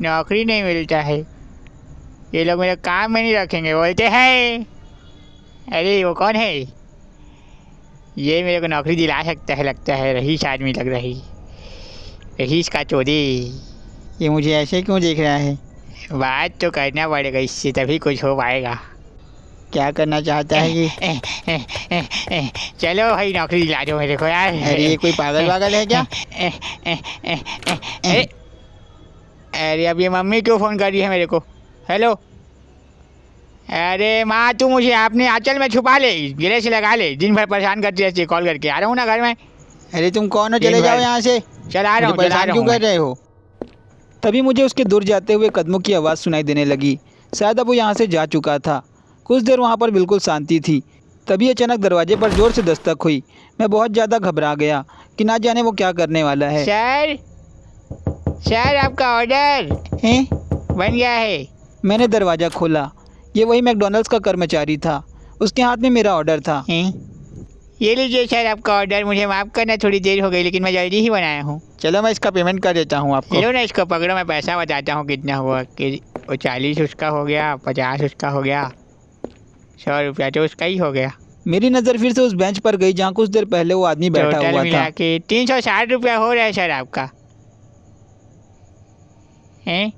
नौकरी नहीं मिलता है। ये लोग मेरे काम में नहीं रखेंगे बोलते हैं। अरे वो कौन है? ये मेरे को नौकरी दिला सकता है लगता है। रहीश आदमी लग रही। रहीश का चोरी। ये मुझे ऐसे क्यों देख रहा है? बात तो करना पड़ेगा इससे, तभी कुछ हो पाएगा। क्या करना चाहता है ये? चलो भाई नौकरी दिला दो मेरे को यार। अरे ये कोई पागल वागल है क्या? अरे अरे अब ये मम्मी क्यों फ़ोन कर रही है मेरे को? हेलो। अरे माँ तू मुझे अपने आंचल में छुपा ले, गिले से लगा ले, दिन भर परेशान करती रहती है। कॉल करके आ रहा हूँ ना घर में। अरे तुम कौन हो? चले जाओ यहाँ से। चल आ रहा हूँ। परेशान क्यों कर रहे हो? तभी मुझे उसके दूर जाते हुए कदमों की आवाज़ सुनाई देने लगी। शायद अब वो यहाँ से जा चुका था। कुछ देर वहाँ पर बिल्कुल शांति थी। तभी अचानक दरवाजे पर ज़ोर से दस्तक हुई। मैं बहुत ज़्यादा घबरा गया कि ना जाने वो क्या करने वाला है। सर, सर आपका ऑर्डर हैं? बन गया है। मैंने दरवाज़ा खोला। ये वही मैकडॉनल्ड्स का कर्मचारी था। उसके हाथ में मेरा ऑर्डर था। ये लीजिए सर आपका ऑर्डर। मुझे माफ़ करना, थोड़ी देर हो गई, लेकिन मैं जल्दी ही बनाया हूँ। चलो मैं इसका पेमेंट कर देता हूँ आपको। लो ना इसको पकड़ो, मैं पैसा बताता हूँ कितना हुआ। कि वो 40 उसका हो गया, 50 उसका हो गया, 100 रुपया तो उसका ही हो गया। मेरी नज़र फिर से उस बेंच पर गई जहाँ कुछ देर पहले वो आदमी बैठा टोटल हुआ मिला था। के 360 रुपया हो रहा है सर आपका। हैं?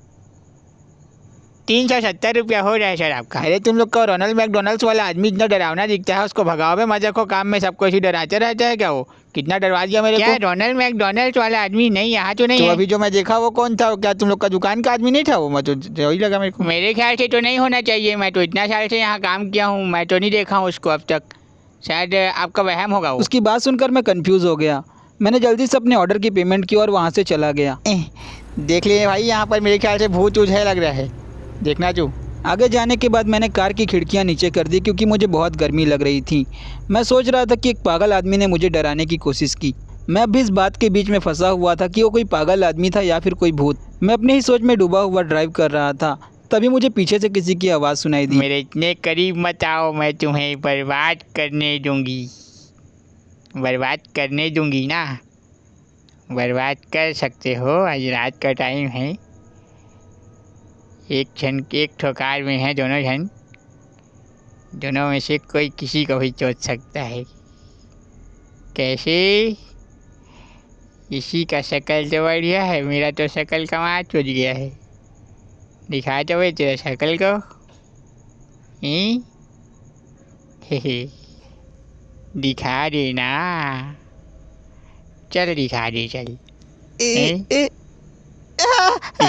370 रुपया हो रहा है सर आपका। अरे तुम लोग का रोनाल्ड मैकडोनल्ड्स वाला आदमी इतना डरावना दिखता है, उसको भगाओ में मजा को काम में सबको ऐसे डराते रहता है क्या? वो कितना डरवा दिया मेरे को। क्या रोनाल्ड मैकडोनल्ड्स वाला आदमी नहीं यहाँ तो नहीं तो है? अभी जो मैं देखा वो कौन था? क्या तुम लोग का दुकान का आदमी नहीं था वो? मैं तो वही लगा मेरे को। मेरे ख्याल से तो नहीं होना चाहिए। मैं तो इतना साल से यहाँ काम किया हूँ, मैं तो नहीं देखा हूँ उसको अब तक। शायद आपका वहम होगा वो। उसकी बात सुनकर मैं कंफ्यूज हो गया। मैंने जल्दी से अपने ऑर्डर की पेमेंट की और वहाँ से चला गया। देख लिए भाई, यहाँ पर मेरे ख्याल से भूत ऊत है लग रहा है। देखना तू। आगे जाने के बाद मैंने कार की खिड़कियाँ नीचे कर दी क्योंकि मुझे बहुत गर्मी लग रही थी। मैं सोच रहा था कि एक पागल आदमी ने मुझे डराने की कोशिश की। मैं भी इस बात के बीच में फंसा हुआ था कि वो कोई पागल आदमी था या फिर कोई भूत। मैं अपनी ही सोच में डूबा हुआ ड्राइव कर रहा था। तभी मुझे पीछे से किसी की आवाज़ सुनाई दी। मेरे इतने करीब मत आओ, मैं तुम्हें बर्बाद करने दूंगी। बर्बाद करने दूंगी ना? बर्बाद कर सकते हो, आज रात का टाइम है। एक क्षण एक ठोकार में है दोनों जन। दोनों में से कोई किसी को भी चोट सकता है। कैसे? इसी का शक्ल तो बढ़िया है, मेरा तो शक्ल कमाल चुज गया है। दिखा तो भाई तेरा शक्ल को। ही दिखा देना। चल दिखा दे चल। ए, ए, दिखा